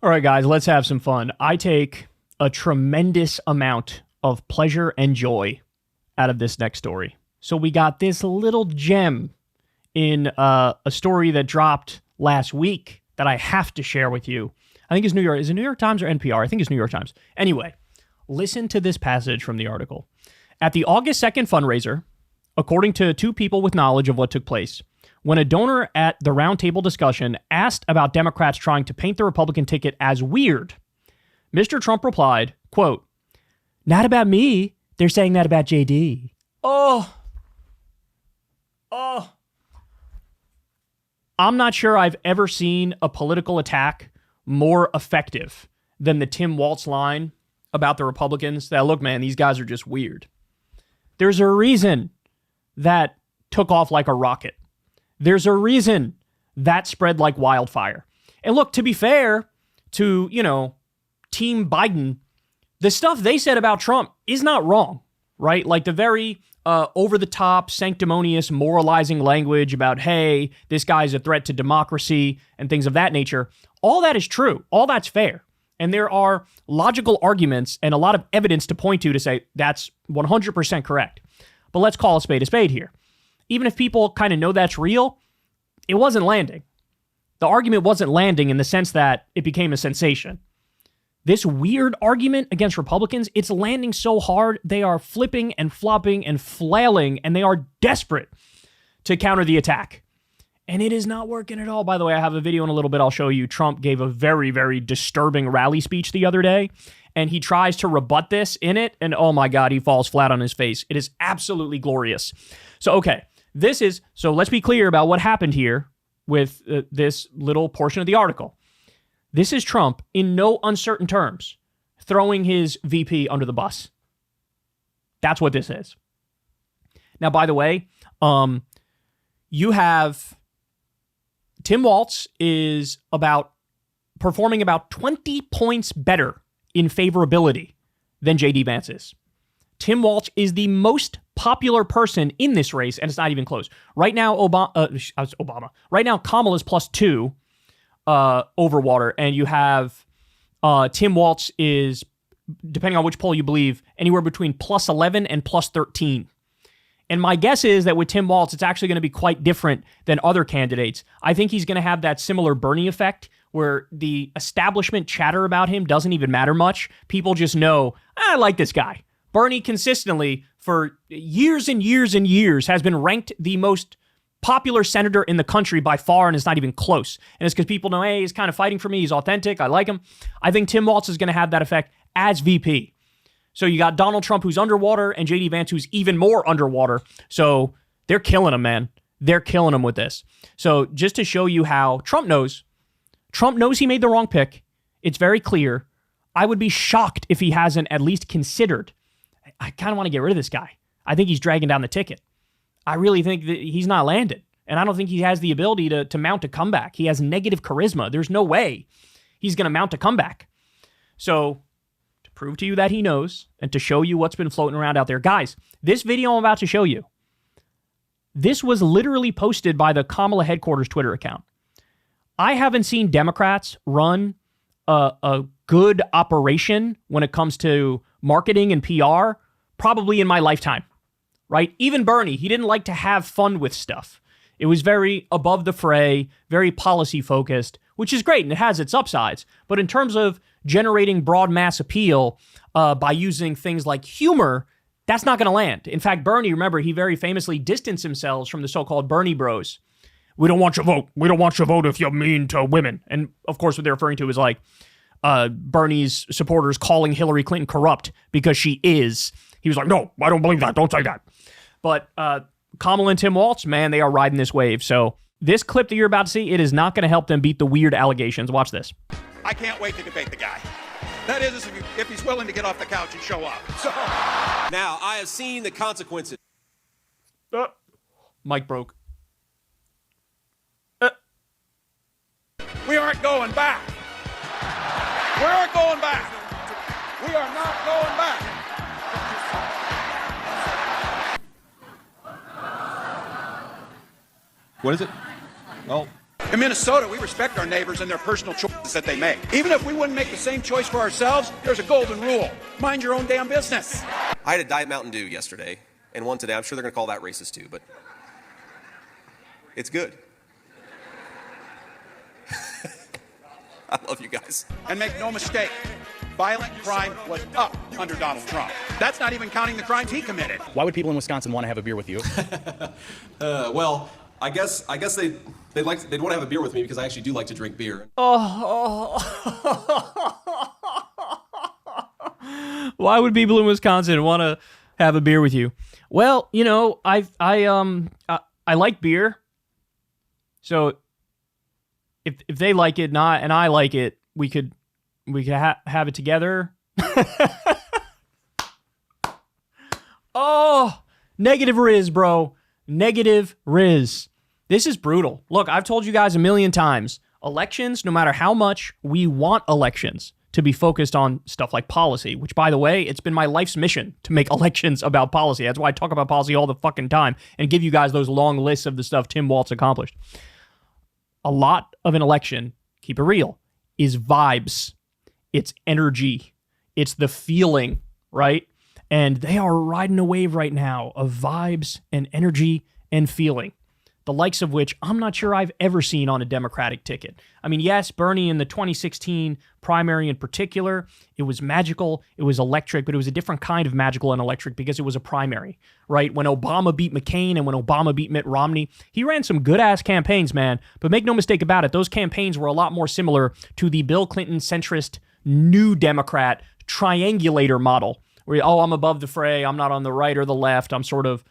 All right, guys, let's have some fun. I take a tremendous amount of pleasure and joy out of this next story. So we got this little gem in a story that dropped last week that I have to share with you. I think it's New York. Is it New York Times or NPR? I think it's New York Times. Anyway, listen to this passage from the article. At the August 2nd fundraiser, according to two people with knowledge of what took place, when a donor at the roundtable discussion asked about Democrats trying to paint the Republican ticket as weird, Mr. Trump replied, quote, "Not about me. They're saying that about JD." Oh. I'm not sure I've ever seen a political attack more effective than the Tim Walz line about the Republicans that, look, man, these guys are just weird. There's a reason that took off like a rocket. There's a reason that spread like wildfire. And look, to be fair to, Team Biden, the stuff they said about Trump is not wrong, right? Like the very over-the-top, sanctimonious, moralizing language about, hey, this guy's a threat to democracy and things of that nature. All that is true. All that's fair. And there are logical arguments and a lot of evidence to point to say that's 100% correct. But let's call a spade here. Even if people kind of know that's real, it wasn't landing. The argument wasn't landing in the sense that it became a sensation. This weird argument against Republicans, it's landing so hard, they are flipping and flopping and flailing, and they are desperate to counter the attack. And it is not working at all. By the way, I have a video in a little bit I'll show you. Trump gave a very, very disturbing rally speech the other day, and he tries to rebut this in it, and oh my God, he falls flat on his face. It is absolutely glorious. So, okay, so let's be clear about what happened here with this little portion of the article. This is Trump, in no uncertain terms, throwing his VP under the bus. That's what this is. Now, by the way, you have Tim Walz is performing about 20 points better in favorability than JD Vance is. Tim Walz is the most popular person in this race, and it's not even close. Right now, Right now, Kamala's +2 over Water, and you have Tim Walz is, depending on which poll you believe, anywhere between +11 and +13. And my guess is that with Tim Walz, it's actually going to be quite different than other candidates. I think he's going to have that similar Bernie effect where the establishment chatter about him doesn't even matter much. People just know, I like this guy. Bernie consistently, for years and years and years, has been ranked the most popular senator in the country by far, and it's not even close. And it's because people know, hey, he's kind of fighting for me. He's authentic. I like him. I think Tim Walz is going to have that effect as VP. So you got Donald Trump, who's underwater, and JD Vance, who's even more underwater. So they're killing him, man. They're killing him with this. So just to show you how Trump knows he made the wrong pick. It's very clear. I would be shocked if he hasn't at least considered. I kind of want to get rid of this guy. I think he's dragging down the ticket. I really think that he's not landed. And I don't think he has the ability to mount a comeback. He has negative charisma. There's no way he's going to mount a comeback. So to prove to you that he knows and to show you what's been floating around out there, guys, this video I'm about to show you, this was literally posted by the Kamala headquarters Twitter account. I haven't seen Democrats run a good operation when it comes to marketing and PR probably in my lifetime, right? Even Bernie, he didn't like to have fun with stuff. It was very above the fray, very policy focused, which is great and it has its upsides. But in terms of generating broad mass appeal by using things like humor, that's not going to land. In fact, Bernie, remember, he very famously distanced himself from the so-called Bernie bros. We don't want your vote. We don't want your vote if you're mean to women. And of course, what they're referring to is like Bernie's supporters calling Hillary Clinton corrupt because she is. He was like, no, I don't believe that. Don't say that. But Kamala and Tim Walz, man, they are riding this wave. So this clip that you're about to see, it is not going to help them beat the weird allegations. Watch this. I can't wait to debate the guy. That is, if he's willing to get off the couch and show up. So now, I have seen the consequences. Mic broke. We aren't going back. We aren't going back. We are not going back. What is it? Oh. In Minnesota, we respect our neighbors and their personal choice. that they make. Even if we wouldn't make the same choice for ourselves, there's a golden rule. Mind your own damn business. I had a Diet Mountain Dew yesterday, and one today. I'm sure they're going to call that racist too, but it's good. I love you guys. And make no mistake, violent crime was up under Donald Trump. That's not even counting the crimes he committed. Why would people in Wisconsin want to have a beer with you? Well, I guess they'd want to have a beer with me because I actually do like to drink beer. Why would people in Wisconsin want to have a beer with you? Well, you know, I like beer. So if they like it and I like it, we could have it together. Oh, negative Riz, bro. Negative Riz. This is brutal. Look, I've told you guys a million times, elections, no matter how much we want elections to be focused on stuff like policy, which, by the way, it's been my life's mission to make elections about policy. That's why I talk about policy all the fucking time and give you guys those long lists of the stuff Tim Walz accomplished. A lot of an election, keep it real, is vibes. It's energy. It's the feeling, right? And they are riding a wave right now of vibes and energy and feeling, the likes of which I'm not sure I've ever seen on a Democratic ticket. I mean, yes, Bernie in the 2016 primary in particular, it was magical, it was electric, but it was a different kind of magical and electric because it was a primary, right? When Obama beat McCain and when Obama beat Mitt Romney, he ran some good-ass campaigns, man. But make no mistake about it, those campaigns were a lot more similar to the Bill Clinton centrist New Democrat triangulator model, where, oh, I'm above the fray, I'm not on the right or the left, I'm sort of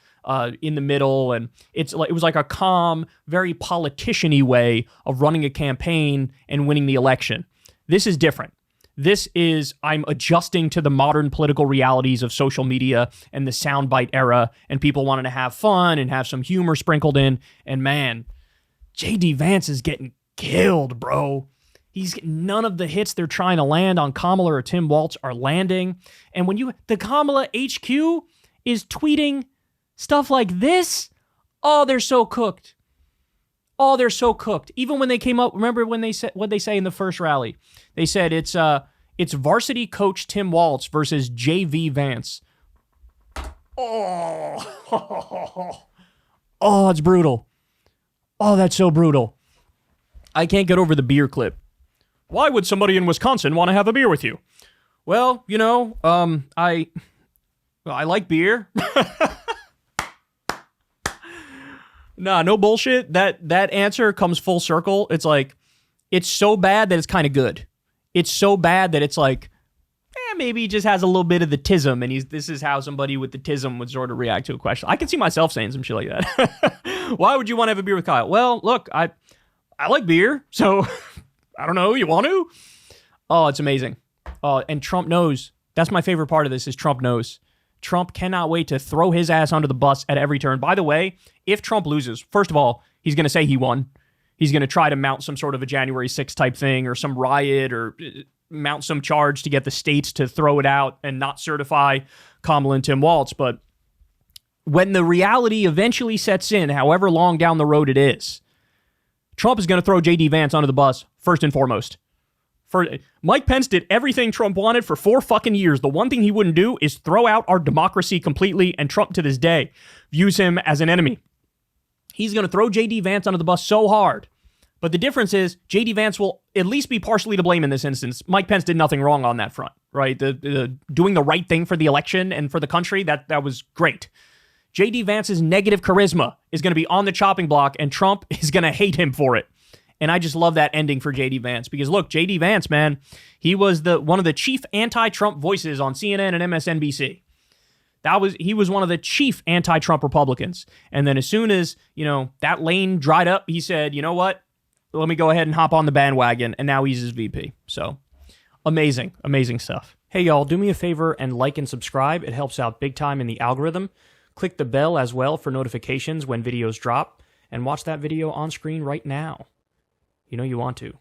in the middle, and it was like a calm, very politician-y way of running a campaign and winning the election. This is different. This is, I'm adjusting to the modern political realities of social media and the soundbite era, and people wanting to have fun and have some humor sprinkled in, and man, J.D. Vance is getting killed, bro. None of the hits they're trying to land on Kamala or Tim Walz are landing. And when the Kamala HQ is tweeting stuff like this, oh, they're so cooked. Oh, they're so cooked. Even when they came up, remember when they said, what they say in the first rally? They said it's varsity coach Tim Walz versus JV Vance. Oh, oh, it's brutal. Oh, that's so brutal. I can't get over the beer clip. Why would somebody in Wisconsin want to have a beer with you? Well, you know, I like beer. Nah, no bullshit. That answer comes full circle. It's like, it's so bad that it's kind of good. It's so bad that it's like, maybe he just has a little bit of the tism, and this is how somebody with the tism would sort of react to a question. I can see myself saying some shit like that. Why would you want to have a beer with Kyle? Well, look, I like beer, so I don't know. You want to? Oh, it's amazing. Oh, and Trump knows. That's my favorite part of this is Trump knows. Trump cannot wait to throw his ass under the bus at every turn. By the way, if Trump loses, first of all, he's going to say he won. He's going to try to mount some sort of a January 6th type thing or some riot or mount some charge to get the states to throw it out and not certify Kamala and Tim Walz. But when the reality eventually sets in, however long down the road it is, Trump is going to throw J.D. Vance under the bus, first and foremost. Mike Pence did everything Trump wanted for 4 fucking years. The one thing he wouldn't do is throw out our democracy completely, and Trump to this day views him as an enemy. He's going to throw J.D. Vance under the bus so hard. But the difference is J.D. Vance will at least be partially to blame in this instance. Mike Pence did nothing wrong on that front, right? The doing the right thing for the election and for the country, that was great. J.D. Vance's negative charisma is going to be on the chopping block, and Trump is going to hate him for it. And I just love that ending for J.D. Vance because, look, J.D. Vance, man, he was one of the chief anti-Trump voices on CNN and MSNBC. He was one of the chief anti-Trump Republicans. And then as soon as, that lane dried up, he said, you know what? Let me go ahead and hop on the bandwagon. And now he's his VP. So amazing, amazing stuff. Hey, y'all, do me a favor and like and subscribe. It helps out big time in the algorithm. Click the bell as well for notifications when videos drop. And watch that video on screen right now. You know you want to.